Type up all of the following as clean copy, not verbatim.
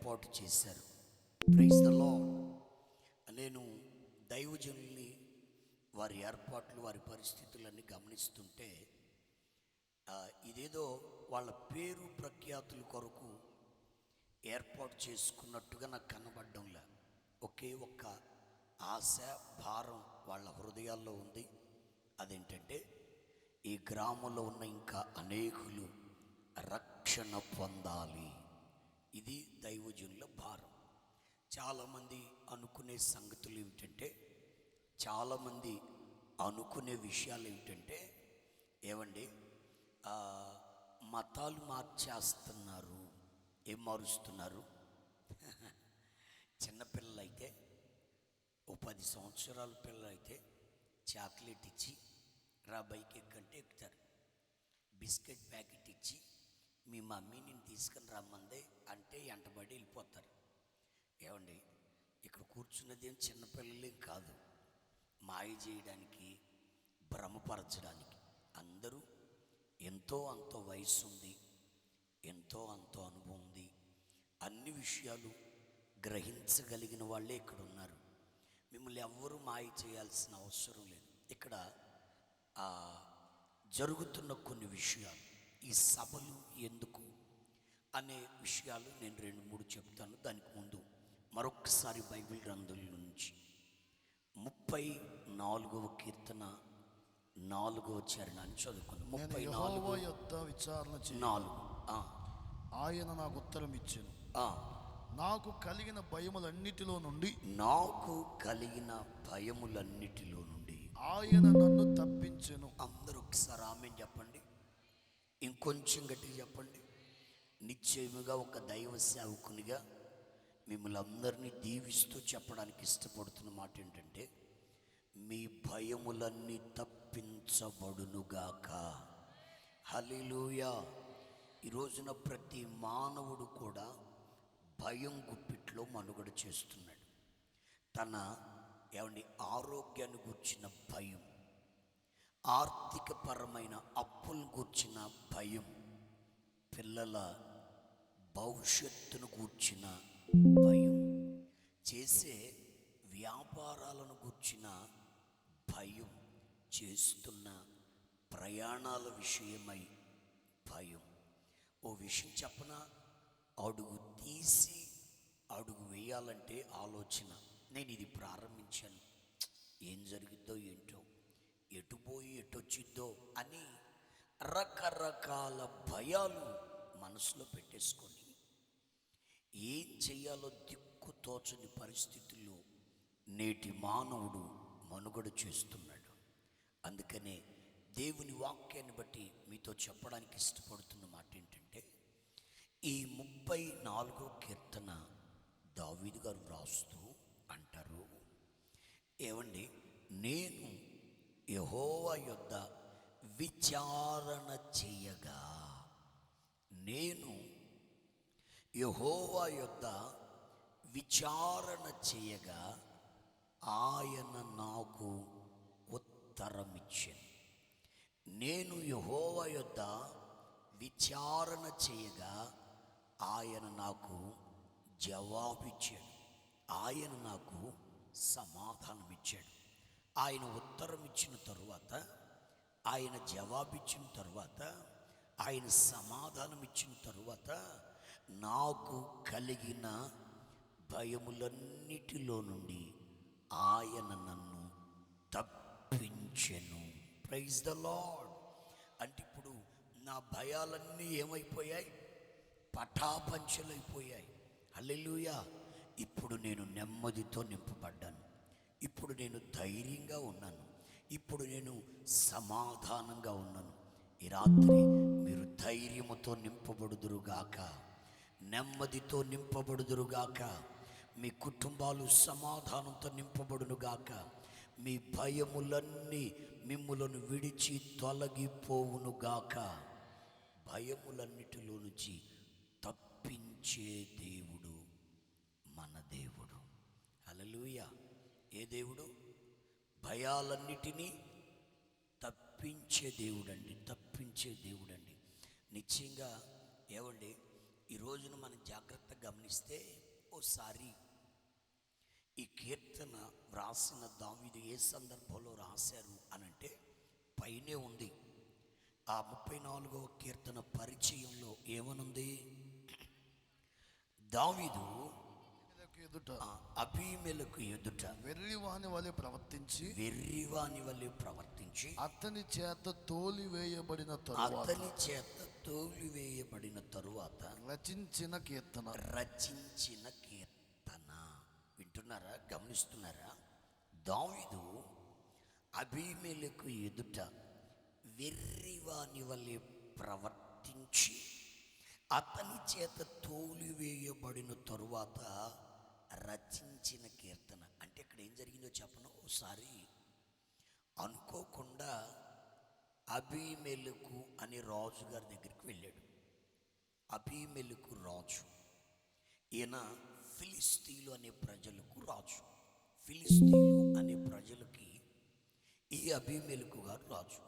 ఏర్పాటు చేశారు. Praise the lord. నేను దైవజనుల్ని వారి ఏర్పాట్లు, వారి పరిస్థితులన్నీ గమనిస్తుంటే ఇదేదో వాళ్ళ పేరు ప్రఖ్యాతుల కొరకు ఏర్పాటు చేసుకున్నట్టుగా నాకు కనబడ్డంలా. ఒకే ఒక్క ఆశ, భారం వాళ్ళ హృదయాల్లో ఉంది. అదేంటంటే ఈ గ్రామంలో ఉన్న ఇంకా అనేకులు రక్షణ పొందాలి. ఇది దైవజనుల భారం. చాలామంది అనుకునే సంగతులు ఏమిటంటే, చాలామంది అనుకునే విషయాలు ఏమిటంటే, ఏమండి మతాలు మార్చేస్తున్నారు. ఏం మారుస్తున్నారు? చిన్నపిల్లలైతే, ఓ 10 సంవత్సరాల పిల్లలైతే చాక్లెట్ ఇచ్చి రా బైక్ ఎక్కంటే ఎక్కుతారు. బిస్కెట్ ప్యాకెట్ ఇచ్చి మీ మమ్మీ నేను తీసుకుని రమ్మందే అంటే వెంటబడి వెళ్ళిపోతారు. ఏమండి, ఇక్కడ కూర్చున్నది ఏం చిన్నపిల్లలే కాదు, మాయ చేయడానికి, భ్రమపరచడానికి. అందరూ ఎంతో అంతో వయసు ఉంది, ఎంతో అంతో అనుభవం ఉంది, అన్ని విషయాలు గ్రహించగలిగిన వాళ్ళే ఇక్కడ ఉన్నారు. మిమ్మల్ని ఎవ్వరూ మాయ చేయాల్సిన అవసరం లేదు. ఇక్కడ జరుగుతున్న కొన్ని విషయాలు, ఈ సభలు ఎందుకు అనే విషయాలు నేను 2-3 చెప్తాను. దానికి ముందు మరొకసారి బైబిల్ గ్రంథం నుంచి 34వ కీర్తన 4వ చరణాన్ని చదువుకుందాం. 34 విచారణ 4. ఆయన నాకు ఉత్తరం ఇచ్చెను. నాకు కలిగిన భయములన్నిటిలో నుండి ఆయన నన్ను తప్పించెను. అందరూ ఒకసారి ఆమేన్ చెప్పండి. ఇంకొంచెం గట్టిగా చెప్పండి. నిశ్చయముగా ఒక దైవ సేవకునిగా మిమ్మల్ని అందరినీ దీవిస్తూ చెప్పడానికి ఇష్టపడుతున్న మాట ఏంటంటే, మీ భయములన్నీ తప్పించబడునుగాక. హల్లెలూయా. ఈ రోజున ప్రతి మానవుడు కూడా భయం గుప్పిట్లో మనుగడ చేస్తున్నాడు. తన ఆరోగ్యాన్ని గూర్చిన భయం, ఆర్థికపరమైన అప్పులను గూర్చిన భయం, పిల్లల భవిష్యత్తును గూర్చిన భయం, చేసే వ్యాపారాలను గూర్చిన భయం, చేస్తున్న ప్రయాణాల విషయమై భయం. ఓ విషయం చెప్పనా? అడుగు తీసి అడుగు వేయాలంటే ఆలోచన. నేను ఇది ప్రారంభించాను, ఏం జరిగిద్దో ఏంటో, ఎటుపోయి ఎటొచ్చిద్దో అని రకరకాల భయాలు మనసులో పెట్టేసుకొని ఏం చెయ్యాలో దిక్కు తోచని పరిస్థితుల్లో నేటి మానవుడు మనుగడ చేస్తున్నాడు. అందుకనే దేవుని వాక్యాన్ని బట్టి మీతో చెప్పడానికి ఇష్టపడుతున్న మాట ఏంటంటే, ఈ 34వ కీర్తన దావీదు గారు వ్రాస్తూ అంటారు, ఏమండి, నేను యెహోవా యొద్ద విచారణ చేయగా, నేను యెహోవా యొద్ద విచారణ చేయగా ఆయన నాకు ఉత్తరమిచ్చెను. నేను యెహోవా యొద్ద విచారణ చేయగా ఆయన నాకు జవాబిచ్చాడు, ఆయన నాకు సమాధానం ఇచ్చాడు. ఆయన ఉత్తరం ఇచ్చిన తరువాత, ఆయన జవాబిచ్చిన తరువాత, ఆయన సమాధానం ఇచ్చిన తరువాత నాకు కలిగిన భయములన్నిటిలో నుండి ఆయన నన్ను తప్పించెను. Praise the lord. అంటే ఇప్పుడు నా భయాలన్నీ ఏమైపోయాయి? పటాపంచలైపోయాయి. హల్లెలూయా. ఇప్పుడు నేను నెమ్మదితో నింపబడ్డాను, ఇప్పుడు నేను ధైర్యంగా ఉన్నాను, ఇప్పుడు నేను సమాధానంగా ఉన్నాను. ఈ రాత్రి మీరు ధైర్యముతో నింపబడుదురుగాక, నెమ్మదితో నింపబడుదురుగాక, మీ కుటుంబాలు సమాధానంతో నింపబడునుగాక, మీ భయములన్నీ మిమ్ములను విడిచి తొలగిపోవునుగాక. భయములన్నిటిలో నుంచి తప్పించే దేవుడు మన దేవుడు. హల్లెలూయా. ఏ దేవుడు? భయాలన్నిటినీ తప్పించే దేవుడండి, తప్పించే దేవుడండి. నిశ్చయంగా ఏమండి, ఈ రోజున మనం జాగ్రత్తగా గమనిస్తే గమనిస్తే ఓసారి ఈ కీర్తన వ్రాసిన దావీదు ఏ సందర్భంలో రాశారు అనంటే పైనే ఉంది. ఆ 34వ కీర్తన పరిచయంలో ఏమనుంది? దావీదు ఎదుట అబీమెలెకు ఎదుట వెర్రివాని వలె ప్రవర్తించి అతని చేత తోలివేయబడిన తరువాత రచించిన కీర్తన. వింటున్నారా? గమనిస్తున్నారా? దావీదు అబీమెలెకు ఎదుట వెర్రివాని వలె ప్రవర్తించి అతని చేత తోలివేయబడిన తరువాత రచించిన కీర్తన. అంటే ఇక్కడ ఏం జరిగిందో చెప్పను. ఒకసారి అనుకోకుండా అబీమెలెకు అనే రాజు గారి దగ్గరికి వెళ్ళాడు. అబీమెలెకు రాజు, ఈయన ఫిలిస్తీన్లు అనే ప్రజలకు రాజు. ఫిలిస్తీన్లు అనే ప్రజలకి ఈ అబీమెలెకు గారు రాజు.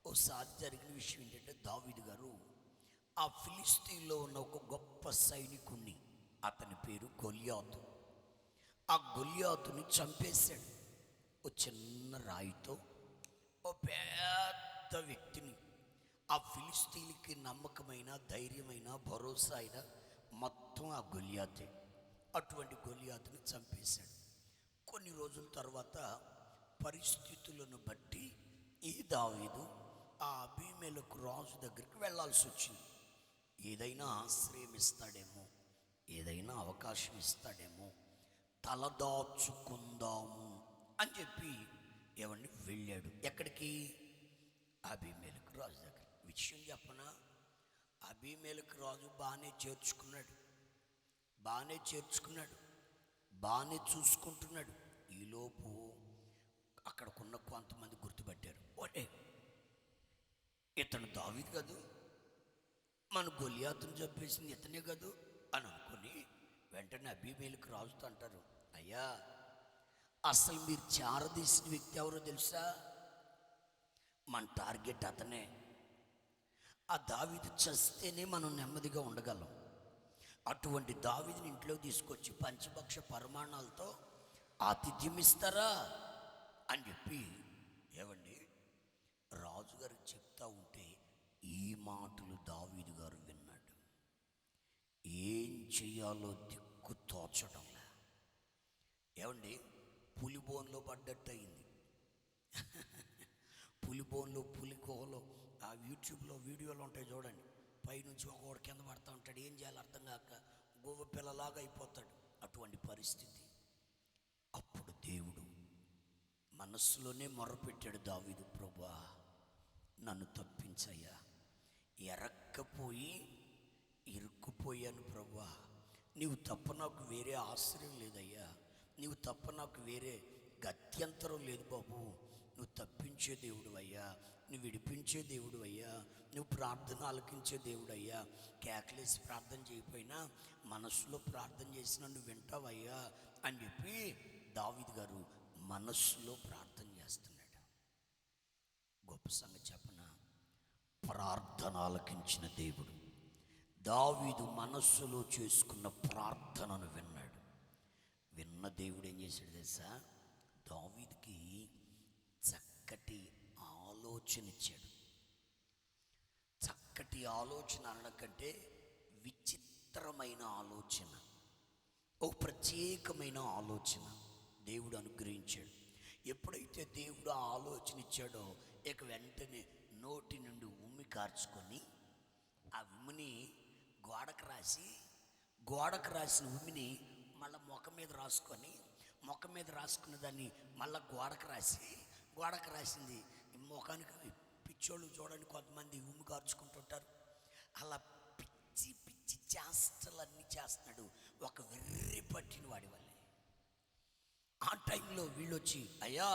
ఓసారి జరిగిన విషయం ఏంటంటే దావీదు గారు ఆ ఫిలిస్తీన్లో ఉన్న ఒక గొప్ప సైనికుణ్ణి, అతని పేరు గొల్యాతు, ఆ గొల్యాతుని చంపేశాడు. ఓ చిన్న రాయితో ఓ పెద్ద వ్యక్తిని, ఆ ఫిలిస్తీన్కి నమ్మకమైన, ధైర్యమైన, భరోసా అయిన మొత్తం ఆ గొల్యాతే. అటువంటి గొల్యాతుని చంపేశాడు. కొన్ని రోజుల తర్వాత పరిస్థితులను బట్టి ఈ దావీదు ఆ అబీమెలెకు రాజు దగ్గరికి వెళ్ళాల్సి వచ్చింది. ఏదైనా ఆశ్రయం ఇస్తాడేమో, ఏదైనా అవకాశం ఇస్తాడేమో, తలదాచుకుందాము అని చెప్పి ఏమండి వెళ్ళాడు. ఎక్కడికి? అబీమెలెకు రాజు దగ్గర. విషయం చెప్పనా? అబీమెలెకు రాజు బాగానే చేర్చుకున్నాడు, బాగానే చూసుకుంటున్నాడు. ఈలోపు అక్కడకున్న కొంతమంది గుర్తుపట్టారు, ఓటే ఇతను దావీదు కాదు, మన గొల్యాతును చంపేసింది ఇతనే కాదు అని అనుకుని వెంటనే అబీమెలెకు రాజుతో అంటారు, అయ్యా అసలు మీరు చారదీసిన వ్యక్తి ఎవరో తెలుసా? మన టార్గెట్ అతనే. ఆ దావీదు చస్తేనే మనం నెమ్మదిగా ఉండగలం. అటువంటి దావీదుని ఇంట్లో తీసుకొచ్చి పంచభక్ష పరిమాణాలతో ఆతిథ్యం ఇస్తారా అని చెప్పి ఏవండి రాజుగారు చెప్తా ఉంటే ఈ మాటలు దావీదు గారు విన్నాడు. ఏం చెయ్యాలో దిక్కు తోచడంలా. ఏమండి పులిబోన్లో పడ్డట్టు అయింది. పులిబోన్లో, పులికోహలో ఆ యూట్యూబ్లో వీడియోలు ఉంటాయి చూడండి. పైనుంచి ఒకడు కింద పడతా ఉంటాడు, ఏం చేయాలో అర్థం కాక గువ్వ పిల్లలాగా అయిపోతాడు. అటువంటి పరిస్థితి. అప్పుడు దేవుడు మనస్సులోనే మొర్రపెట్టాడు దావీదు, ప్రభువా నన్ను తప్పించయ్యా, ఇరుక్కుపోయాను ప్రభువా, నీవు తప్ప నాకు వేరే ఆశ్రయం లేదయ్యా, నీవు తప్ప నాకు వేరే గత్యంతరం లేదు బాబు, నువ్వు తప్పించే దేవుడు అయ్యా, నువ్వు విడిపించే దేవుడు అయ్యా, నువ్వు ప్రార్థన ఆలకించే దేవుడు అయ్యా, కేకలేసి ప్రార్థన చేయకపోయినా మనస్సులో ప్రార్థన చేసినా నువ్వు వింటావయ్యా అని చెప్పి దావీదు గారు మనస్సులో ప్రార్థన చేస్తున్నాడు. గొప్ప సంగతి చెప్పనా? ప్రార్థన ఆలకించిన దేవుడు దావీదు మనస్సులో చేసుకున్న ప్రార్థనను విన్నాడు. విన్న దేవుడు ఏం చేశాడు తెలుసా? దావీదుకి చక్కటి ఆలోచన ఇచ్చాడు. చక్కటి ఆలోచన అనకంటే విచిత్రమైన ఆలోచన, ఓ ప్రత్యేకమైన ఆలోచన దేవుడు అనుగ్రహించాడు. ఎప్పుడైతే దేవుడు ఆ ఆలోచన ఇచ్చాడో ఇక వెంటనే నోటి నుండి ఉమ్మి కార్చుకొని ఆ ఉమ్మిని గోడకు రాసిన ఉమ్మిని మళ్ళీ ముఖం మీద రాసుకున్న దాన్ని మళ్ళీ గోడకు రాసింది ముఖానికి. పిచ్చోళ్ళు చూడండి, కొంతమంది ఉమ్మి కార్చుకుంటుంటారు. అలా పిచ్చి చేష్టలన్నీ చేస్తున్నాడు, ఒక వెర్రి పట్టిన వాడి వల్లే. ఆ టైంలో వీళ్ళొచ్చి, అయ్యా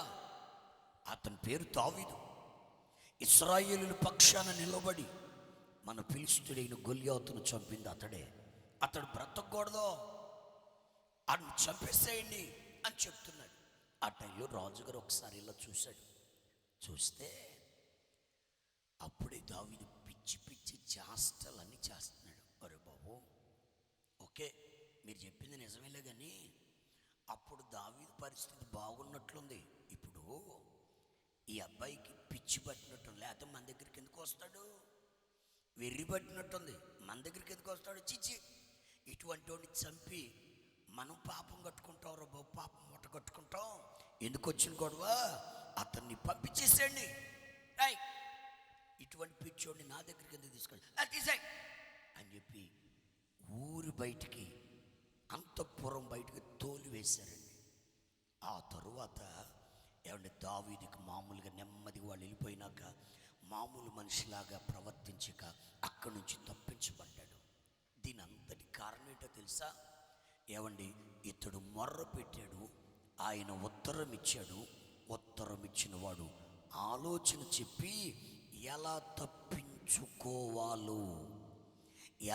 అతని పేరు దావీదు, ఇశ్రాయేలుల పక్షాన నిలబడి మన ఫిలిష్తీయుడైన గొల్యాతును చంపింది అతడే, అతడు బ్రతకూడదు, అతను చంపేసేయండి అని చెప్తున్నాడు. ఆ టైంలో రాజుగారు ఒకసారి ఇలా చూశాడు. చూస్తే అప్పుడే దావీదు పిచ్చి చేష్టలన్నీ చేస్తున్నాడు. అరే బాబు, ఓకే మీరు చెప్పింది నిజమేలే కానీ అప్పుడు దావీదు పరిస్థితి బాగున్నట్లుంది. ఇప్పుడు ఈ అబ్బాయికి పిచ్చి పట్టినట్టు, లేకపోతే మన దగ్గరికి ఎందుకు వస్తాడు? వెర్రి పట్టినట్టుంది, మన దగ్గరికి ఎందుకు వస్తాడు? చిచ్చి, ఇటువంటి వాడిని చంపి మనం పాపం కట్టుకుంటాం, బాబు పాపం మూట కట్టుకుంటాం, ఎందుకు వచ్చిన గొడవ? అతన్ని పంపించేసేయండి. రాయ్, ఇటువంటి పిచ్చోడిని నా దగ్గరికి ఎందుకు తీసుకెళ్ళి తీసాయి అని చెప్పి ఊరి బయటికి, అంతఃపురం బయటికి తోలి వేశారండి. ఆ తరువాత ఏమంటే దావీదుకి మామూలుగా నెమ్మదిగా వాళ్ళు వెళ్ళిపోయినాక మామూలు మనిషిలాగా ప్రవర్తించక అక్కడి నుంచి తప్పించబడ్డాడు. దీని అంతటి కారణం ఏంటో తెలుసా? ఏమండి, ఇతడు మొర్ర పెట్టాడు, ఆయన ఉత్తరం ఇచ్చాడు. ఉత్తరం ఇచ్చిన వాడు ఆలోచన చెప్పి ఎలా తప్పించుకోవాలో,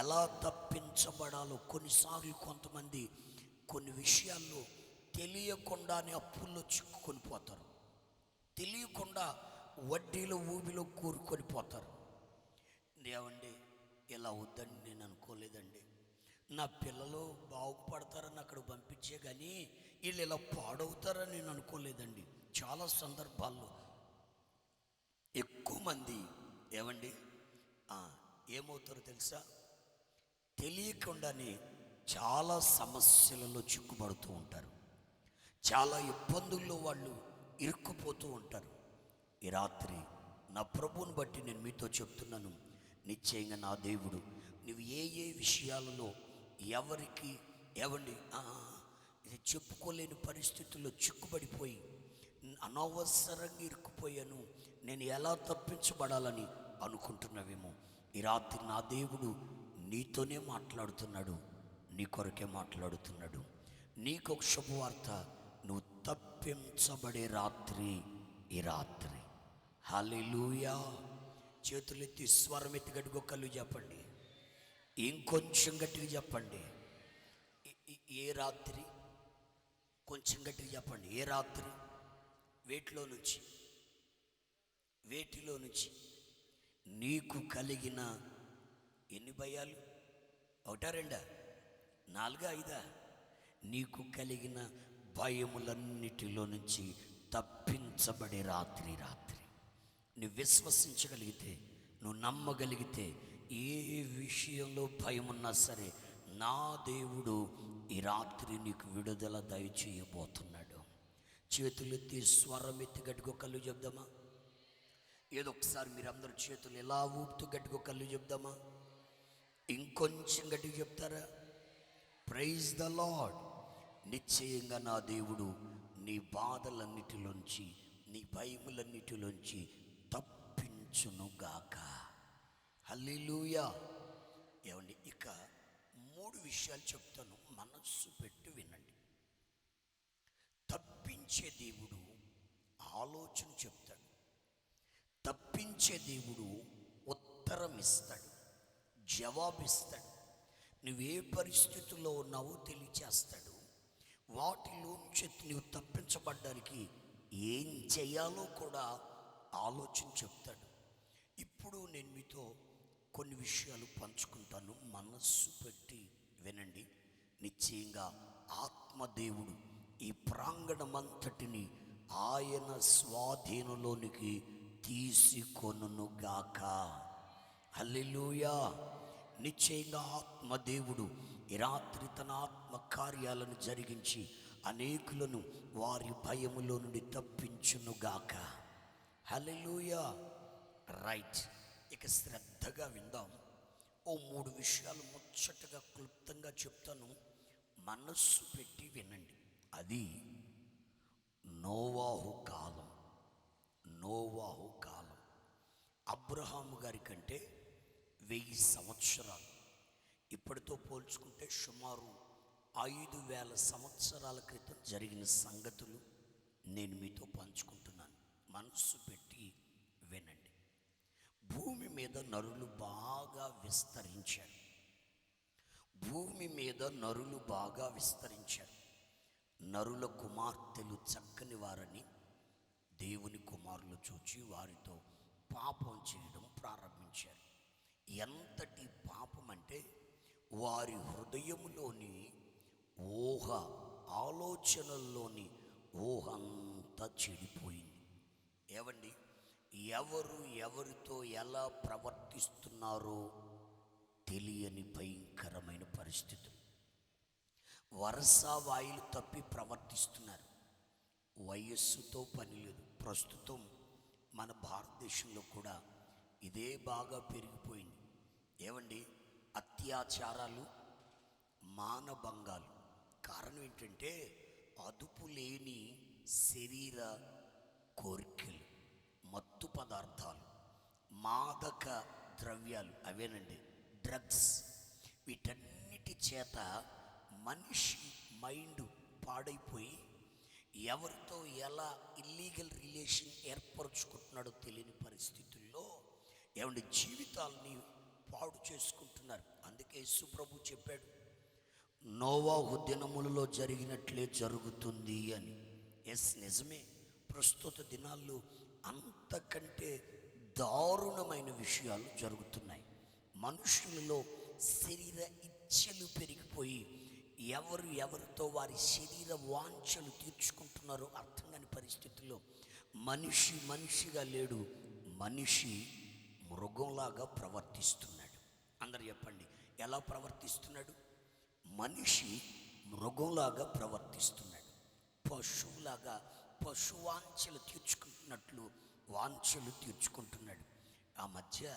ఎలా తప్పించబడాలో. కొన్నిసార్లు కొంతమంది కొన్ని విషయాల్లో తెలియకుండానే అప్పుల్లో చిక్కుకొని పోతారు, తెలియకుండా వడ్డీలో ఊబిలో కూరుకొని పోతారు. ఏమండి, ఇలా వద్దని నేను అనుకోలేదండి, నా పిల్లలు బాగుపడతారని అక్కడ పంపించే కానీ వీళ్ళు ఇలా పాడవుతారని నేను అనుకోలేదండి. చాలా సందర్భాల్లో ఎక్కువ మంది ఏమండి ఏమవుతారో తెలుసా? తెలియకుండానే చాలా సమస్యలలో చిక్కుబడుతూ ఉంటారు, చాలా ఇబ్బందుల్లో వాళ్ళు ఇరుక్కుపోతూ ఉంటారు. ఈ రాత్రి నా ప్రభువుని బట్టి నేను మీతో చెప్తున్నాను, నిశ్చయంగా నా దేవుడు నువ్వు ఏ ఏ విషయాలలో ఎవరికి ఏవండి ఇది చెప్పుకోలేని పరిస్థితుల్లో చిక్కుబడిపోయి అనవసరంగా ఇరుక్కుపోయాను, నేను ఎలా తప్పించబడాలని అనుకుంటున్నావేమో, ఈ రాత్రి నా దేవుడు నీతోనే మాట్లాడుతున్నాడు, నీ కొరకే మాట్లాడుతున్నాడు. నీకొక శుభవార్త, నువ్వు తప్పించబడే రాత్రి ఈ రాత్రి. హల్లెలూయా. చేతులెత్తి స్వరం ఎత్తి గట్టిగా కళ్ళు చెప్పండి, ఇంకొంచెం గట్టిగా చెప్పండి. ఏ రాత్రి? కొంచెం గట్టిగా చెప్పండి. ఏ రాత్రి? వేటిలో నుంచి నీకు కలిగిన ఎన్ని భయాలు? ఒకటా రెండా నాలుగా ఐదా? నీకు కలిగిన భయములన్నిటిలో నుంచి తప్పించబడే రాత్రి. నువ్వు విశ్వసించగలిగితే, నువ్వు నమ్మగలిగితే, ఏ విషయంలో భయం ఉన్నా సరే నా దేవుడు ఈ రాత్రి నీకు విడుదల దయచేయబోతున్నాడు. చేతులెత్తి స్వరం ఎత్తి గట్టిగా కళ్ళు చెప్దామా? ఏదో ఒకసారి మీరందరూ చేతులు ఎలా ఊపుతూ గట్టిగా కళ్ళు చెప్దామా? ఇంకొంచెం గట్టిగా చెప్తారా? Praise the lord. నిశ్చయంగా నా దేవుడు నీ బాధలన్నిటిలోంచి, నీ భయములన్నిటిలోంచి తప్పించునుగాక. హల్లెలూయా. ఏమండి, ఇక 3 విషయాలు చెప్తాను, మనస్సు పెట్టి వినండి. తప్పించే దేవుడు ఆలోచన చెప్తాడు, తప్పించే దేవుడు ఉత్తరం ఇస్తాడు, జవాబిస్తాడు. నువ్వే పరిస్థితుల్లో ఉన్నావో తెలియచేస్తాడు. వాటిలోంచి నువ్వు తప్పించబడ్డానికి ఏం చేయాలో కూడా ఆలోచన చెప్తాడు. ఇప్పుడు నేను మీతో కొన్ని విషయాలు పంచుకుంటాను, మనస్సు పెట్టి వినండి. నిశ్చయంగా ఆత్మదేవుడు ఈ ప్రాంగణమంతటిని ఆయన స్వాధీనంలోనికి తీసుకొనుగాక. హల్లెలూయా. నిశ్చయంగా ఆత్మదేవుడు ఈ రాత్రి తన ఆత్మ కార్యాలను జరిగించి అనేకులను వారి భయములో నుండి తప్పించునుగాక. హల్లెలూయా. రైట్, ఇక శ్రద్ధగా విందాం. 3 విషయాలు ముచ్చటగా క్లుప్తంగా చెప్తాను, మనస్సు పెట్టి వినండి. అది నోవాహు కాలం. అబ్రహాము గారి కంటే 1000 సంవత్సరాలు, ఇప్పటితో పోల్చుకుంటే సుమారు 5000 సంవత్సరాల క్రితం జరిగిన సంగతులు నేను మీతో పంచుకుంటున్నాను. మనస్సు పెట్టి వినండి. భూమి మీద నరులు బాగా విస్తరించారు. నరుల కుమార్తెలు చక్కని వారని దేవుని కుమారులు చూచి వారితో పాపం చేయడం ప్రారంభించారు. ఎంతటి పాపం అంటే వారి హృదయములోని ఆలోచనల్లోని ఊహ అంతా చెడిపోయింది. ఏవండి, ఎవరు ఎవరితో ఎలా ప్రవర్తిస్తున్నారో తెలియని భయంకరమైన పరిస్థితులు. వరుస వాయిలు తప్పి ప్రవర్తిస్తున్నారు. వయస్సుతో పని లేదు. ప్రస్తుతం మన భారతదేశంలో కూడా ఇదే బాగా పెరిగిపోయింది. ఏవండి, అత్యాచారాలు, మానభంగాలు. కారణం ఏంటంటే అదుపు లేని శరీర కోరికలు, మత్తు పదార్థాలు, మాదక ద్రవ్యాలు, అవేనండి డ్రగ్స్. వీటన్నిటి చేత మనిషి మైండ్ పాడైపోయి ఎవరితో ఎలా ఇల్లీగల్ రిలేషన్ ఏర్పరచుకుంటున్నాడో తెలియని పరిస్థితుల్లో ఏమంటే జీవితాలని పాడు చేసుకుంటున్నారు. అందుకే యేసుప్రభు చెప్పాడు, నోవాహు దినములలో జరిగినట్లే జరుగుతుంది అని. ఎస్, నిజమే. ప్రస్తుత దినాల్లో అంతకంటే దారుణమైన విషయాలు జరుగుతున్నాయి. మనుషులలో శరీర ఇచ్ఛలు పెరిగిపోయి ఎవరితో వారి శరీర వాంఛలు తీర్చుకుంటున్నారో అర్థం కాని పరిస్థితుల్లో మనిషి మనిషిగా లేడు, మనిషి మృగంలాగా ప్రవర్తిస్తున్నాడు. అందరు చెప్పండి, ఎలా ప్రవర్తిస్తున్నాడు? మనిషి మృగంలాగా ప్రవర్తిస్తున్నాడు. పశువులాగా పశువాంఛలు తీర్చుకుంటున్నట్లు వాంఛలు తీర్చుకుంటున్నాడు. ఆ మధ్య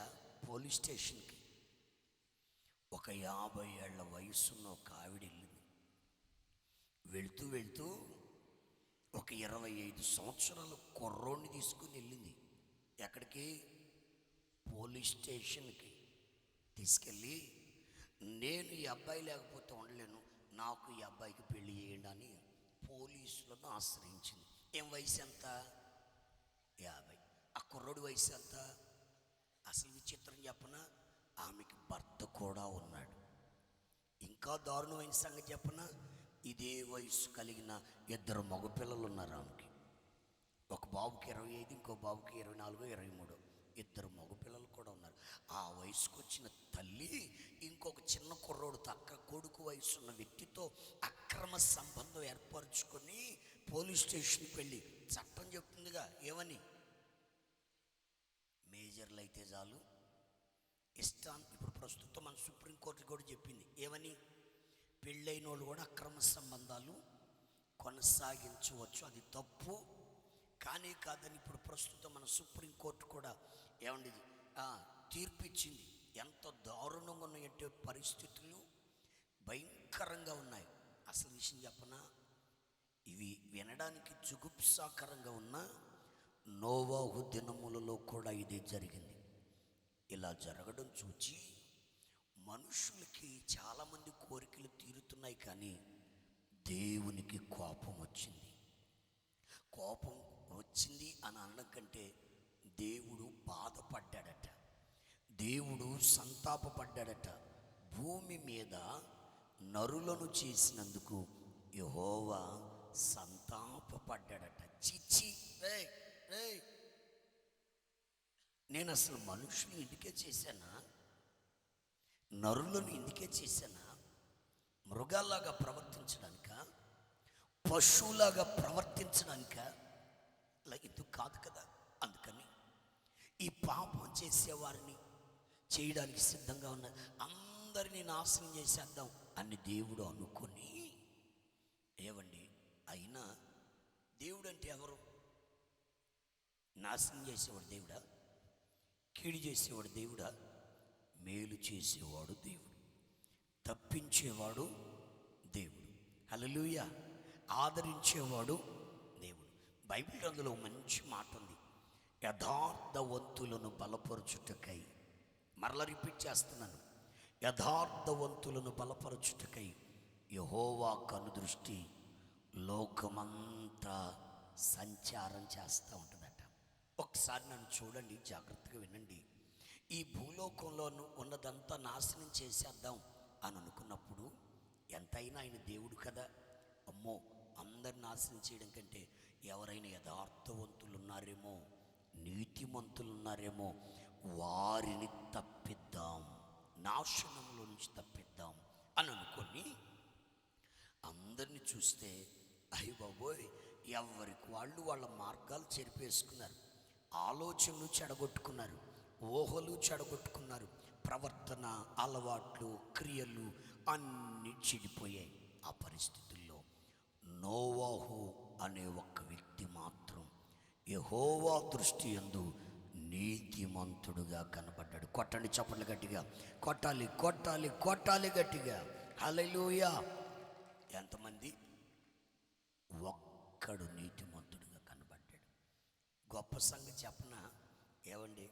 పోలీస్ స్టేషన్కి ఒక 50 ఏళ్ల వయసున్న ఒక ఆవిడ వెళ్ళింది. వెళ్తూ వెళ్తూ ఒక 25 సంవత్సరాల కుర్రోడిని తీసుకుని వెళ్ళింది. ఎక్కడికి? పోలీస్ స్టేషన్కి తీసుకెళ్ళి, నేను ఈ అబ్బాయి లేకపోతే ఉండలేను, నాకు ఈ అబ్బాయికి పెళ్లి చేయండి అని పోలీసులను ఆశ్రయించింది. ఏం వయసు ఎంత? 50. ఆ కుర్రోడి వయసు ఎంత? అసలు విచిత్రం చెప్పనా, ఆమెకి భర్త కూడా ఉన్నాడు. ఇంకా దారుణమైన సంగతి చెప్పనా, ఇదే వయసు కలిగిన 2 మగపిల్లలు ఉన్నారు ఆమెకి. ఒక బాబుకి 25, ఇంకో బాబుకి 24, 23. 2 మగపిల్లలు కూడా ఉన్నారు. ఆ వయసుకు వచ్చిన తల్లి ఇంకొక చిన్న కుర్రోడు తక్క కొడుకు వయసు ఉన్న వ్యక్తితో అక్రమ సంబంధం ఏర్పరచుకొని పోలీస్ స్టేషన్కి వెళ్ళి, చట్టం చెప్తుందిగా ఏమని, మేజర్లు అయితే చాలు ఇష్టాన్ని. ఇప్పుడు ప్రస్తుతం మన సుప్రీంకోర్టు కూడా చెప్పింది ఏమని, పెళ్ళైన వాళ్ళు కూడా అక్రమ సంబంధాలు కొనసాగించవచ్చు, అది తప్పు కానీ కాదని ఇప్పుడు ప్రస్తుతం మన సుప్రీంకోర్టు కూడా ఏమండి తీర్పు ఇచ్చింది. ఎంత దారుణంగా ఉన్నాయంటే పరిస్థితులు భయంకరంగా ఉన్నాయి. అసలు విషయం చెప్పనా, ఇవి వినడానికి జుగుప్సాకరంగా ఉన్న నోవాహు దినములలో కూడా ఇదే జరిగింది. ఇలా జరగడం చూచి మనుషులకి చాలామంది కోరికలు తీరుతున్నాయి, కానీ దేవునికి కోపం వచ్చింది. కోపం వచ్చింది అని అనడం కంటే దేవుడు బాధపడ్డాడట, దేవుడు సంతాపపడ్డాడట. భూమి మీద నరులను చేసినందుకు యెహోవా సంతాపపడ్డాడట. చిచ్చి, నేను అసలు మనుషులు ఇందుకే చేశానా, నరులను ఇందుకే చేశానా, మృగాల్లాగా ప్రవర్తించడానిక, పశువులాగా ప్రవర్తించడానిక? ఇలా ఎందుకు కాదు కదా. అందుకని ఈ పాపం చేసేవారిని చేయడానికి సిద్ధంగా ఉన్న అందరినీ నాశనం చేసేద్దాం అని దేవుడు అనుకొని, ఏవండి, అయినా దేవుడు అంటే ఎవరు? నాశనం చేసేవాడు దేవుడా? కీడు చేసేవాడు దేవుడా? మేలు చేసేవాడు దేవుడు, తప్పించేవాడు దేవుడు. హల్లెలూయా. ఆదరించేవాడు దేవుడు. బైబిల్ గ్రంథంలో మంచి మాట ఉంది, యథార్థవంతులను బలపరచుటకై, మరలా రిపీట్ చేస్తున్నాను, యథార్థవంతులను బలపరచుటకై యెహోవా కనుదృష్టి లోకమంతా సంచారం చేస్తూ ఉంటుందట. ఒకసారి నన్ను చూడండి, జాగ్రత్తగా వినండి. ఈ భూలోకంలో ఉన్నదంతా నాశనం చేసేద్దాం అని అనుకున్నప్పుడు, ఎంతైనా ఆయన దేవుడు కదా. అమ్మో, అందరు నాశనం చేయడం కంటే ఎవరైనా యథార్థవంతులు ఉన్నారేమో, నీతిమంతులు ఉన్నారేమో, వారిని తప్పిద్దాం, నాశనంలో నుంచి తప్పిద్దాం అని అనుకొని అందరిని చూస్తే అయ్య బాబోయ్, ఎవరికి వాళ్ళు వాళ్ళ మార్గాలు చెరిపేసుకున్నారు, ఆలోచనలు చెడగొట్టుకున్నారు, ఊహలు చెడగొట్టుకున్నారు, ప్రవర్తన, అలవాట్లు, క్రియలు అన్నీ చెడిపోయాయి. ఆ పరిస్థితుల్లో నోవాహు అనే ఒక వ్యక్తి మాత్రం యెహోవా దృష్టి యందు నీతిమంతుడుగా కనబడ్డాడు. కొట్టండి చప్పట్లు గట్టిగా, కొట్టాలి కొట్టాలి కొట్టాలి గట్టిగా. హల్లెలూయా. ఎంతమంది? ఒక్కడు నీతిమంతుడుగా కనబడ్డాడు. గొప్ప సంగతి చెప్పనా ఏమండి,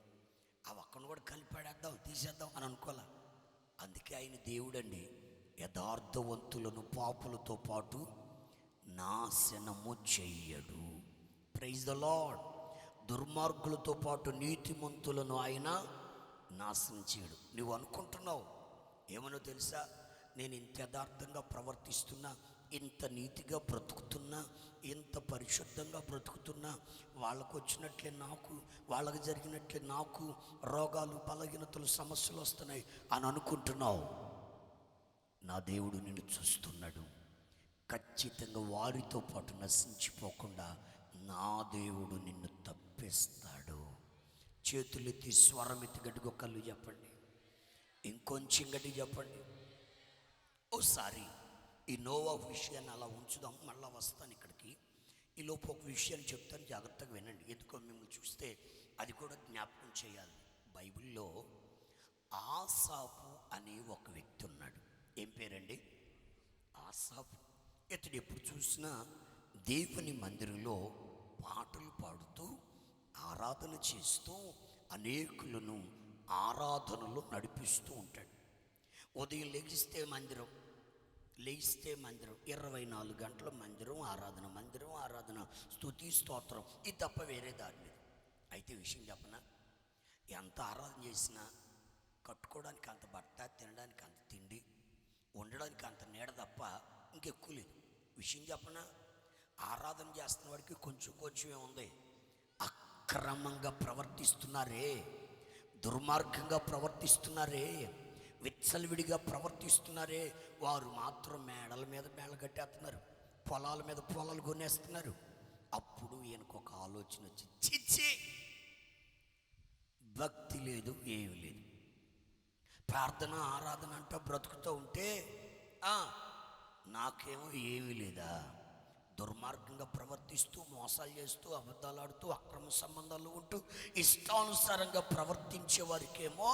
ఆ ఒక్కను కూడా కలిపాడేద్దాం, తీసేద్దాం అని అనుకోలే. అందుకే ఆయన దేవుడండి. యథార్థవంతులను పాపులతో పాటు నాశనము చెయ్యడు. Praise the lord. దుర్మార్గులతో పాటు నీతిమంతులను ఆయన నాశనం చేయడు. నువ్వు అనుకుంటున్నావు ఏమనో తెలుసా, నేను ఇంత యథార్థంగా ప్రవర్తిస్తున్నా, ఇంత నీతిగా బ్రతుకుతున్నా, ఇంత పరిశుద్ధంగా బ్రతుకుతున్నా, వాళ్ళకు వచ్చినట్లే నాకు, వాళ్ళకు జరిగినట్లే నాకు రోగాలు, బలహీనతలు, సమస్యలు వస్తున్నాయి అని అనుకుంటున్నావు. నా దేవుడు నిన్ను చూస్తున్నాడు. ఖచ్చితంగా వారితో పాటు నశించిపోకుండా నా దేవుడు నిన్ను తప్పిస్తాడు. చేతులెత్తి స్వరమెత్తి గట్టిగా కళ్ళు చెప్పండి, ఇంకొంచెం గట్టి చెప్పండి. ఓసారి ఈ నోవాహు విషయాన్ని అలా ఉంచుదాం, మళ్ళీ వస్తాను ఇక్కడికి. ఈలోపు ఒక విషయాన్ని చెప్తాను, జాగ్రత్తగా వినండి. ఎందుకో మిమ్మల్ని చూస్తే అది కూడా జ్ఞాపకం చేయాలి. బైబిల్లో ఆసాపు అనే ఒక వ్యక్తి ఉన్నాడు. ఏం పేరండి? ఆసాపు. ఇతడు ఎప్పుడు చూసినా దేవుని మందిరంలో పాటలు పాడుతూ, ఆరాధన చేస్తూ, అనేకులను ఆరాధనలో నడిపిస్తూ ఉంటాడు. ఉదయం లెగిస్తే మందిరం, 24 గంటల మందిరం, ఆరాధన, స్తుతి, స్తోత్రం, ఇది తప్ప వేరే దారి లేదు. అయితే విషయం చెప్పనా, ఎంత ఆరాధన చేసినా కట్టుకోవడానికి అంత బట్ట, తినడానికి అంత తిండి, ఉండడానికి అంత నీడ తప్ప ఇంకెక్కువ లేదు. విషయం చెప్పనా, ఆరాధన చేస్తున్న వాడికి కొంచెమే ఉంది. అక్రమంగా ప్రవర్తిస్తున్నారే, దుర్మార్గంగా ప్రవర్తిస్తున్నారే, విచ్చలవిడిగా ప్రవర్తిస్తున్నారే, వారు మాత్రం మేడల మీద మేడలు కట్టేస్తున్నారు, పొలాల మీద పొలాలు కొనేస్తున్నారు. అప్పుడు ఈయనకు ఒక ఆలోచన వచ్చి, చిచ్చి, భక్తి లేదు, ఏమి లేదు, ప్రార్థన ఆరాధన అంటూ బ్రతుకుతూ ఉంటే నాకేమో ఏమీ లేదా, దుర్మార్గంగా ప్రవర్తిస్తూ, మోసాలు చేస్తూ, అబద్ధాలు ఆడుతూ, అక్రమ సంబంధాలు ఉంటూ, ఇష్టానుసారంగా ప్రవర్తించే వారికేమో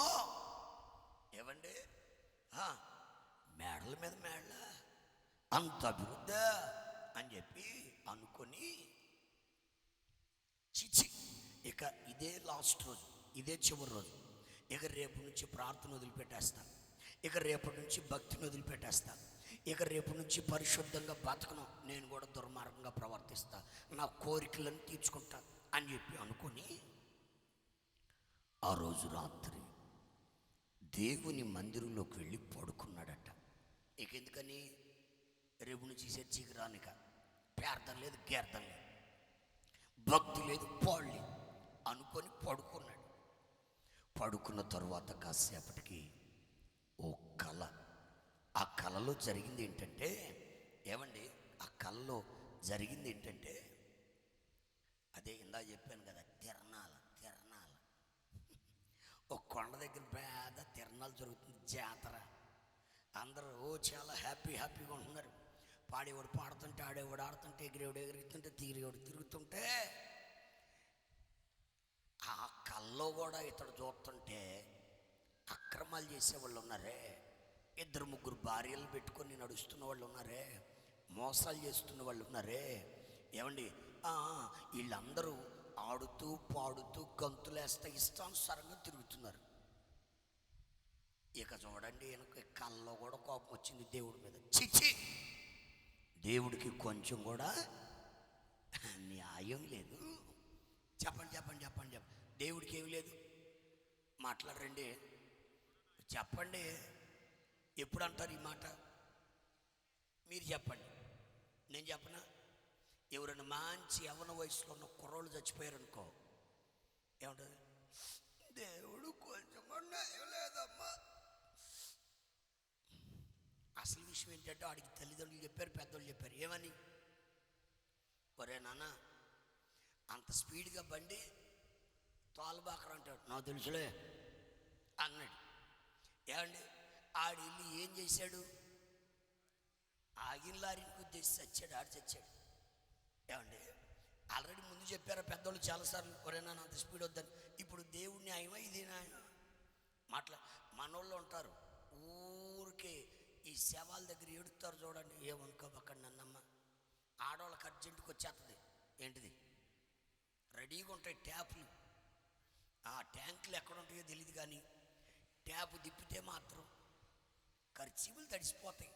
ఏమండి మేడల మీద మేడల అంత అభివృద్ధి అని చెప్పి అనుకొని, చిచి, ఇక ఇదే లాస్ట్ రోజు, ఇదే చివరి రోజు, ఇక రేపు నుంచి ప్రార్థన వదిలిపెట్టేస్తాను, ఇక రేపటి నుంచి భక్తిని వదిలిపెట్టేస్తాను, ఇక రేపు నుంచి పరిశుద్ధంగా బతకను, నేను కూడా దుర్మార్గంగా ప్రవర్తిస్తా, నా కోరికలను తీర్చుకుంటా అని చెప్పి అనుకొని ఆ రోజు రాత్రి దేవుని మందిరంలోకి వెళ్ళి పడుకున్నాడట. ఇక ఎందుకని, రేపు నుంచి చర్చికి రానిక, ప్రార్థన లేదు, గీర్థన లేదు, భక్తి లేదు, పాడలేదు అనుకొని పడుకున్నాడు. పడుకున్న తరువాత కాసేపటికి ఓ కళ. ఆ కళలో జరిగింది ఏంటంటే, ఏమండి, ఆ కళలో జరిగింది ఏంటంటే, అదే ఇందా చెప్పాను కదా, తిరణాల ఒక కొండ దగ్గర పెద్ద తిరణాలు జరుగుతుంది, జాతర. అందరూ చాలా హ్యాపీగా ఉంటున్నారు. పాడేవాడు పాడుతుంటే, ఆడేవాడు ఆడుతుంటే, ఎగిరేవాడు ఎగురుతుంటే, తిరిగేవాడు తిరుగుతుంటే, ఆ కల్లో కూడా ఇతడు చూస్తుంటే అక్రమాలు చేసేవాళ్ళు ఉన్నారే, 2-3 భార్యలు పెట్టుకొని నడుస్తున్న వాళ్ళు ఉన్నారే, మోసాలు చేస్తున్న వాళ్ళు ఉన్నారే, ఏమండి, వీళ్ళందరూ ఆడుతూ పాడుతూ గంతులేస్తే ఇష్టానుసారంగా తిరుగుతున్నారు. ఇక చూడండి, ఈయనకి కల్లో కూడా కోపం వచ్చింది దేవుడి మీద. చిచ్చి, దేవుడికి కొంచెం కూడా న్యాయం లేదు. చెప్పండి, దేవుడికి ఏమి లేదు? మాట్లాడరండి, చెప్పండి. ఎప్పుడు అంటారు ఈ మాట? మీరు చెప్పండి, నేను చెప్పనా? ఎవరైనా మంచి యవ్వన వయసులో ఉన్న కుర్రోళ్ళు చచ్చిపోయారనుకో, ఏమంటారు? దేవుడు కొంచెం కూడా లేదమ్మా. అసలు విషయం ఏంటంటే, వాడికి తల్లిదండ్రులు చెప్పారు, పెద్దోళ్ళు చెప్పారు, ఏమని? ఒరే నాన్న అంత స్పీడ్గా బండి తోలబాకరు అంటాడు. నాకు తెలుసులే అన్నాడు. ఏమండి ఆడు వెళ్ళి ఏం చేశాడు? ఆగిన లారీని గుద్దేసి చచ్చాడు. ఆడు చచ్చాడు. ఏమండి ఆల్రెడీ ముందు చెప్పారా పెద్దోళ్ళు చాలాసార్లు, ఒరే నాన్న అంత స్పీడ్ వద్దని. ఇప్పుడు దేవుడి న్యాయమా ఇది న్యాయమా? మనోళ్ళు ఉంటారు ఊరికే ఈ శవాల దగ్గర ఏడుస్తారు చూడండి. ఏమనుకోబక్కండి నన్నమ్మ, ఆడవాళ్ళకి అర్జెంటుకి వచ్చేస్తుంది. ఏంటిది? రెడీగా ఉంటాయి ట్యాప్లు. ఆ ట్యాంకులు ఎక్కడ ఉంటాయో తెలియదు కానీ ట్యాప్ తిప్పితే మాత్రం ఖర్చీలు తడిసిపోతాయి.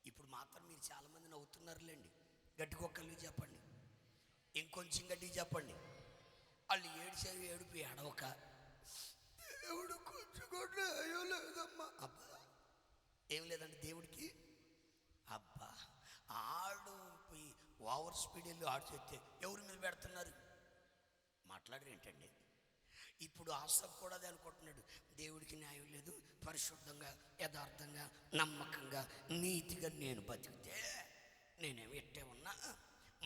ఇప్పుడు మాత్రం మీరు చాలామంది నవ్వుతున్నారులేండి. గట్టిగా ఒక్కళ్ళు చెప్పండి, ఇంకొంచెం గట్టిగా చెప్పండి. వాళ్ళు ఏడిసేవి ఏడుపు ఏడవక దేవుడు కొంచెం కూడా లేదమ్మా. అబ్బా ఏం లేదండి దేవుడికి. అబ్బా ఆడు పోయి ఓవర్ స్పీడ్ వెళ్ళి ఆడు చెప్తే ఎవరి మీద పెడుతున్నారు? మాట్లాడరు ఏంటండి? ఇప్పుడు ఆసక్తి కూడా అది అనుకుంటున్నాడు, దేవుడికి న్యాయం లేదు, పరిశుద్ధంగా యథార్థంగా నమ్మకంగా నీతిగా నేను బతికితే నేనేమి ఎట్టే ఉన్నా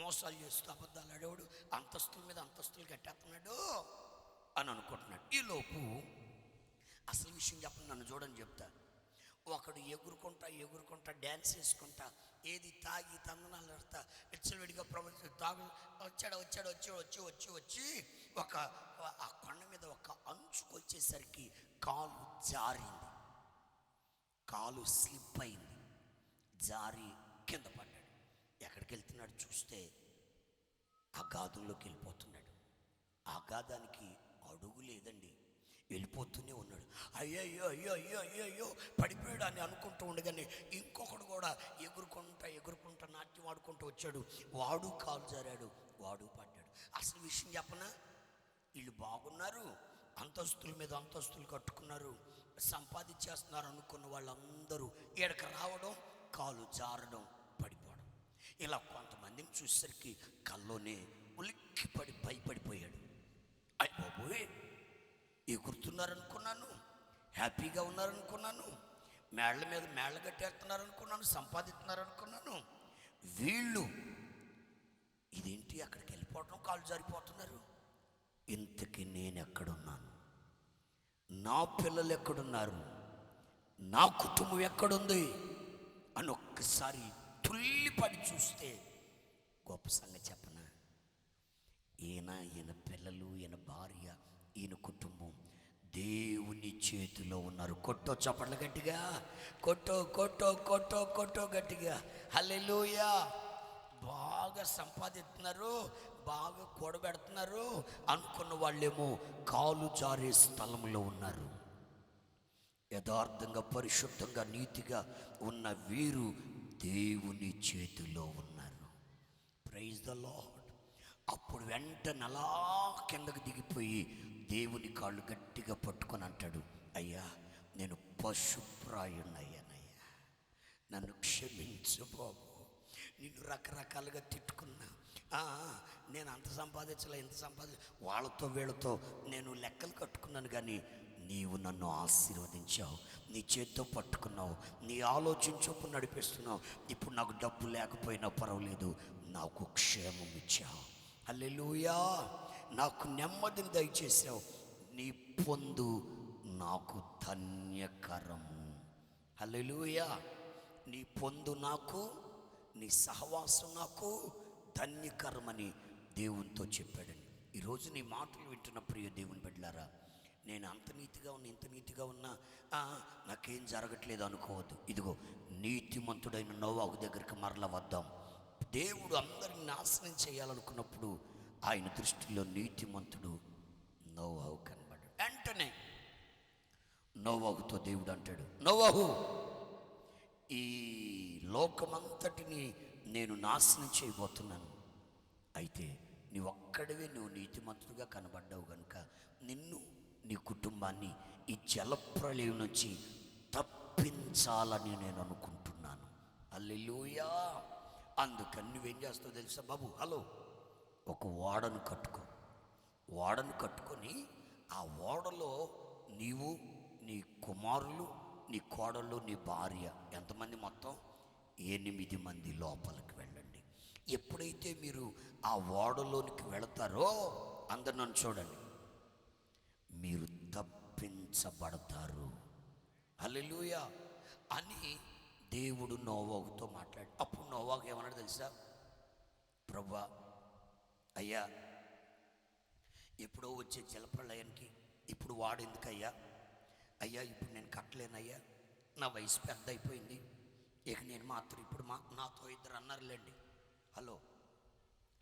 మోసాలు చేస్తూ అబద్ధాలు ఆడేవాడు అంతస్తుల మీద అంతస్తులు కట్టేస్తున్నాడు అని అనుకుంటున్నాడు. ఈలోపు అసలు విషయం చెప్పండి, నన్ను చూడని చెప్తా. ఒకడు ఎగురుకుంటా డ్యాన్స్ వేసుకుంటా ఏది తాగి తందనాలు నడతా విడిగా ప్రపంచం తాగు వచ్చి ఒక ఆ కొండ మీద ఒక అంచుకు వచ్చేసరికి కాలు జారింది. కాలు స్లిప్ అయింది, జారి కింద పడ్డాడు. ఎక్కడికి వెళ్తున్నాడు చూస్తే అగాధంలోకి వెళ్ళిపోతున్నాడు. అగాధానికి అడుగు లేదండి, వెళ్ళిపోతూనే ఉన్నాడు. అయ్యో పడిపోయాడు అని అనుకుంటూ ఉండగానే ఇంకొకడు కూడా ఎగురుకుంటా నాట్యం ఆడుకుంటూ వచ్చాడు. వాడు కాలు జారాడు, వాడు పడ్డాడు. అసలు విషయం చెప్పనా, వీళ్ళు బాగున్నారు, అంతస్తుల మీద అంతస్తులు కట్టుకున్నారు, సంపాదించేస్తున్నారు అనుకున్న వాళ్ళందరూ ఈడకి రావడం, కాలు జారడం, పడిపోవడం. ఇలా కొంతమందిని చూసేసరికి కల్లోనే ఉలిక్కిపడి భయపడిపోయాడు. అయ్య బాబోయ్, ఎగురుతున్నారనుకున్నాను, హ్యాపీగా ఉన్నారనుకున్నాను, మేళ్ళ మీద మేళ్ళ కట్టేస్తున్నారనుకున్నాను, సంపాదిస్తున్నారనుకున్నాను. వీళ్ళు ఇదేంటి అక్కడికి వెళ్ళిపోవడం, కాళ్ళు జారిపోతున్నారు. ఇంతకీ నేను ఎక్కడున్నాను? నా పిల్లలు ఎక్కడున్నారు? నా కుటుంబం ఎక్కడుంది అని ఒక్కసారి తుల్లిపడి చూస్తే గొప్ప సంగతి చెప్పనా, ఈయన పిల్లలు, ఈయన భార్య, ఈయన కుటుంబం దేవుని చేతిలో ఉన్నారు. కొట్టో చప్పట్లు గట్టిగా, కొట్టో గట్టిగా. హల్లెలూయా. బాగా సంపాదిస్తున్నారు, బాగా కూడబెడుతున్నారు అనుకున్న వాళ్ళేమో కాలు జారే స్థలంలో ఉన్నారు. యథార్థంగా పరిశుద్ధంగా నీతిగా ఉన్న వీరు దేవుని చేతిలో ఉన్నారు. Praise the lord. అప్పుడు వెంటనే అలా కిందకు దిగిపోయి దేవుని కాళ్ళు గట్టిగా పట్టుకొని అంటాడు, అయ్యా నేను పశుప్రాయుణ్ణయ్యానయ్యా, నన్ను క్షమించు బాబు, నిన్ను రకరకాలుగా తిట్టుకున్నా, నేను అంత సంపాదించలే ఇంత వాళ్ళతో వీళ్ళతో నేను లెక్కలు కట్టుకున్నాను, కానీ నీవు నన్ను ఆశీర్వదించావు, నీ చేత్తో పట్టుకున్నావు, నీ ఆలోచన చొప్పున నడిపిస్తున్నావు. ఇప్పుడు నాకు డబ్బు లేకపోయినా పర్వాలేదు, నాకు క్షేమం ఇచ్చావు. హల్లెలూయా. నాకు నెమ్మదిని దయచేసావు, నీ పొందు నాకు ధన్యకరము. హల్లెలూయా. నీ పొందు నాకు, నీ సహవాసం నాకు ధన్యకరమని దేవునితో చెప్పాడండి. ఈరోజు నీ మాటలు వింటున్న ప్రియ దేవుని బిడ్డలారా, నేను అంత నీతిగా ఉన్నా ఇంత నీతిగా ఉన్నా నాకేం జరగట్లేదు అనుకోవద్దు. ఇదిగో నీతిమంతుడైన నోవాహు దగ్గరికి మరల వద్దాం. దేవుడు అందరిని నాశనం చేయాలనుకున్నప్పుడు ఆయన దృష్టిలో నీతిమంతుడు నోవాహు కనబడ్డాడు. వెంటనే నోవాహుతో దేవుడు అంటాడు, నోవాహు, ఈ లోకమంతటిని నేను నాశనం చేయబోతున్నాను, అయితే నీవొక్కడివే నువ్వు నీతిమంతుడిగా కనబడ్డావు కనుక నిన్ను, నీ కుటుంబాన్ని ఈ జలప్రళయం నుంచి తప్పించాలని నేను అనుకుంటున్నాను. హల్లెలూయా. అందుకని నువ్వేం చేస్తావు తెలుసా బాబు? హలో, ఒక ఓడను కట్టుకో. ఓడను కట్టుకొని ఆ ఓడలో నీవు, నీ కుమారులు, నీ కోడళ్ళు, నీ భార్య, ఎంతమంది మొత్తం 8 మంది లోపలికి వెళ్ళండి. ఎప్పుడైతే మీరు ఆ ఓడలోనికి వెళతారో, అందరు నన్ను చూడండి, మీరు తప్పించబడతారు. హల్లెలూయా అని దేవుడు నోవాహుతో మాట్లాడి, అప్పుడు నోవాహు ఏమన్నాడు తెలుసా? ప్రభువా, అయ్యా, ఎప్పుడో వచ్చే జలప్రళయానికి ఇప్పుడు వాడెందుకయ్యా? అయ్యా, ఇప్పుడు నేను కట్టలేనయ్యా, నా వయసు పెద్ద అయిపోయింది, ఇక నేను మాత్రం ఇప్పుడు నాతో ఇద్దరు అన్నారులేండి, హలో,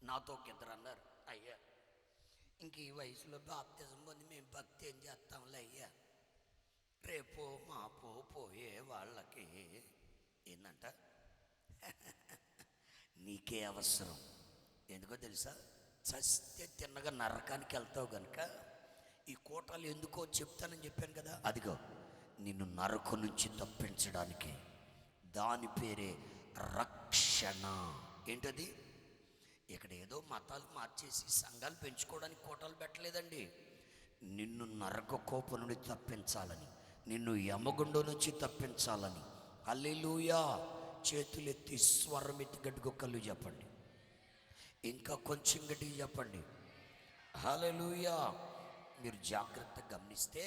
నాతో ఒక ఇద్దరు అన్నారు, అయ్యా ఇంక ఈ వయసులో బాప్తిజం పొంది మేము భక్తి ఏం చేస్తాంలే అయ్యా, రేపో మాపో పోయే వాళ్ళకి ఏందంట నీకే అవసరం. ఎందుకో తెలుసా? చస్తే తిన్నగా నరకానికి వెళ్తావు కనుక ఈ కోటాలు ఎందుకో చెప్తానని చెప్పాను కదా, అదిగో నిన్ను నరకం నుంచి తప్పించడానికి. దాని పేరే రక్షణ. ఏంటది? ఇక్కడ ఏదో మతాలు మార్చేసి సంఘాలు పెంచుకోవడానికి కోటాలు పెట్టలేదండి. నిన్ను నరక కోపం నుండి తప్పించాలని, నిన్ను యమగుండం నుంచి తప్పించాలని. హల్లెలూయా. చేతులెత్తి స్వరం ఎత్తి గడ్డుకొక్కలు చెప్పండి, ఇంకా కొంచెం గట్టిగా చెప్పండి, హల్లెలూయా. మీరు జాగ్రత్తగా గమనిస్తే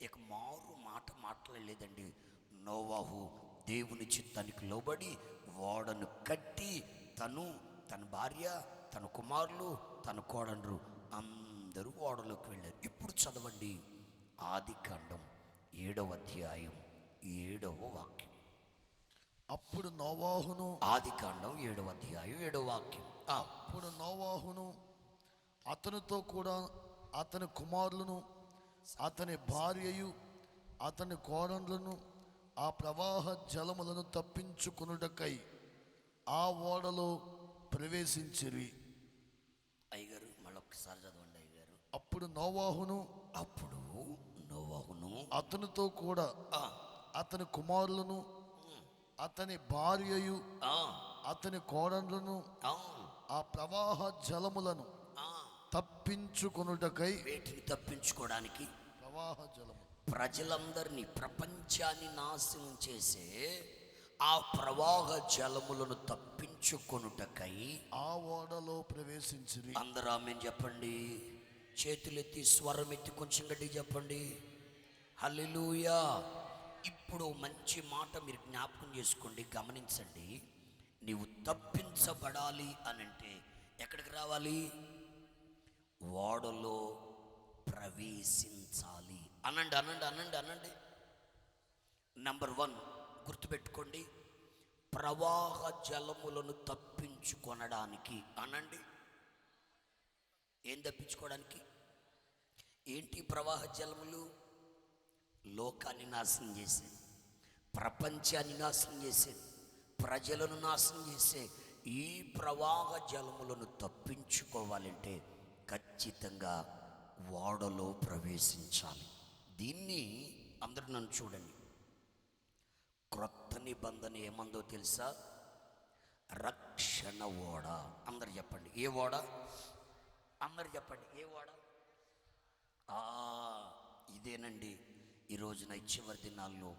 ఇక మారు మాట మాట్లాడలేదండి. నోవాహు దేవుని చిత్తానికి లోబడి ఓడను కట్టి తను, తన భార్య, తన కుమారులు, తన కోడళ్ళు అందరూ ఓడలోకి వెళ్ళారు. ఇప్పుడు చదవండి ఆదికాండం 7వ అధ్యాయం 7వ వాక్యం. అప్పుడు నోవాహును, ఆదికాండం 7వ అధ్యాయం 7వ వాక్యం. అప్పుడు నోవాహును అతనితో కూడా అతని కుమారులను, అతని భార్యయు, అతని కోడళ్ళను ఆ ప్రవాహ జలములను తప్పించుకొనుటకై ఆ ఓడలో ప్రవేశించిరి. అయ్యగారు మళ్ళొక్కసారి చదవండి అయ్యగారు. అప్పుడు నోవాహును అతనితో కూడా అతని కుమారులను, అతని భార్యయు, అతని కోడళ్ళను ఆ ప్రవాహ జలములను తప్పించుకొనుటకై. వేటిని తప్పించుకోవడానికి? ప్రవాహ జలము. ప్రజలందరినీ, ప్రపంచాన్ని నాశనం చేసే ఆ ప్రవాహ జలములను తప్పించుకొనుటకై ఆ ఓడలో ప్రవేశించిరి. అందరూ ఆమేన్ చెప్పండి. చేతులెత్తి స్వరం ఎత్తి కొంచెం గట్టిగా చెప్పండి, హల్లెలూయా. ఇప్పుడు మంచి మాట మీరు జ్ఞాపకం చేసుకోండి, గమనించండి. నీవు తప్పించబడాలి అనంటే ఎక్కడికి రావాలి? ఓడలో ప్రవేశించాలి. అనండి అనండి అనండి అనండి. నంబర్ 1 గుర్తుపెట్టుకోండి, ప్రవాహ జలములను తప్పించుకొనడానికి అనండి. ఏం తప్పించుకోవడానికి? ఏంటి ప్రవాహ జలములు? లోకాన్ని నాశనం చేసే, ప్రపంచాన్ని నాశనం చేసే, ప్రజలను నాశనం చేసే ఈ ప్రవాహ జలములను తప్పించుకోవాలంటే ఖచ్చితంగా ఓడలో ప్రవేశించాలి. దీన్ని అందరూ నన్ను చూడండి, క్రొత్త నిబంధన ఏమందో తెలుసా? రక్షణ ఓడ. అందరు చెప్పండి, ఏ ఓడ? అందరు చెప్పండి, ఏ ఓడ? ఇదేనండి ఈ రోజున చివరి దినాల్లో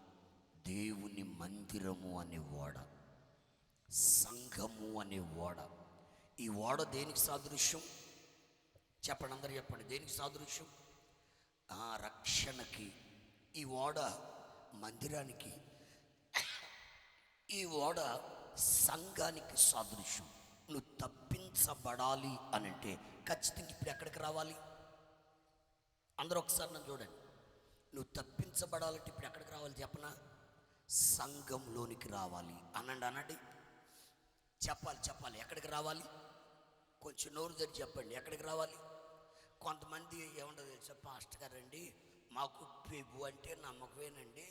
దేవుని మందిరము అనే ఓడ, సంఘము అనే ఓడ. ఈ ఓడ దేనికి సాదృశ్యం? చెప్పండి, అందరు చెప్పండి, దేనికి సాదృశ్యం? రక్షణకి. ఈ ఓడ మందిరానికి, ఈ ఓడ సంఘానికి సాదృశ్యం. నువ్వు తప్పించబడాలి అనంటే ఖచ్చితంగా ఇప్పుడు ఎక్కడికి రావాలి? అందరూ ఒకసారి నన్ను చూడండి. నువ్వు తప్పించబడాలంటే ఇప్పుడు ఎక్కడికి రావాలి చెప్పనా? సంఘంలోనికి రావాలి. అనండి అనండి, చెప్పాలి చెప్పాలి. ఎక్కడికి రావాలి? కొంచెం నోరు తెరిచి చెప్పండి, ఎక్కడికి రావాలి? కొంతమంది ఏమంటారు తెలుసా? పాస్టర్ గారండి, మాకు ప్రభు అంటే నమ్మకమేనండి,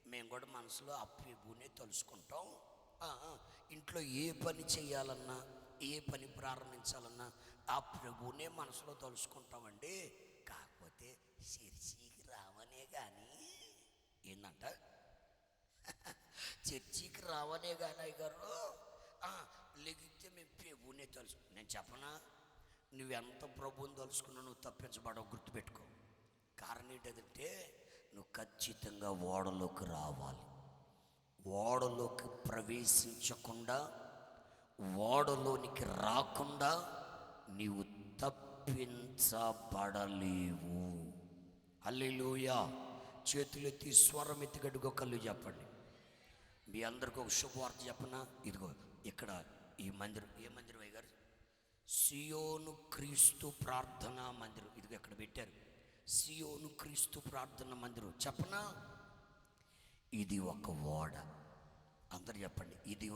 మేము కూడా మనసులో ఆ ప్రభునే తలుసుకుంటాం, ఇంట్లో ఏ పని చేయాలన్నా, ఏ పని ప్రారంభించాలన్నా ఆ ప్రభునే మనసులో తలుసుకుంటామండి, కాకపోతే చర్చికి రావనే కానీ. ఏందంట? చర్చికి రావనే కానీ అయ్యగారు, లెగితే మేము ప్రభునే తెలుసు. నేను చెప్పనా? నువ్వెంత ప్రభుని తలుసుకున్నా నువ్వు తప్పించబడవు, గుర్తుపెట్టుకో. కారణం ఏంటంటే నువ్వు ఖచ్చితంగా ఓడలోకి రావాలి. ఓడలోకి ప్రవేశించకుండా ఓడలోనికి నీవు తప్పించబడలేవు. హల్లెలూయా. చేతులెత్తి స్వరం ఎత్తి గడుగో కళ్ళు చెప్పండి. మీ అందరికి ఒక శుభవార్త చెప్పనా? ఇదిగో ఇక్కడ ఈ మందిరం, ఏ మందిరం అయ్య గారు? సియోను క్రీస్తు ప్రార్థనా మందిరం. ఇదిగో ఇక్కడ పెట్టారు, సియోను క్రీస్తు ప్రార్థనా మందిరం. చెప్పనా? ఇది ఒక ఓడ. అందరు చెప్పండి, ఇది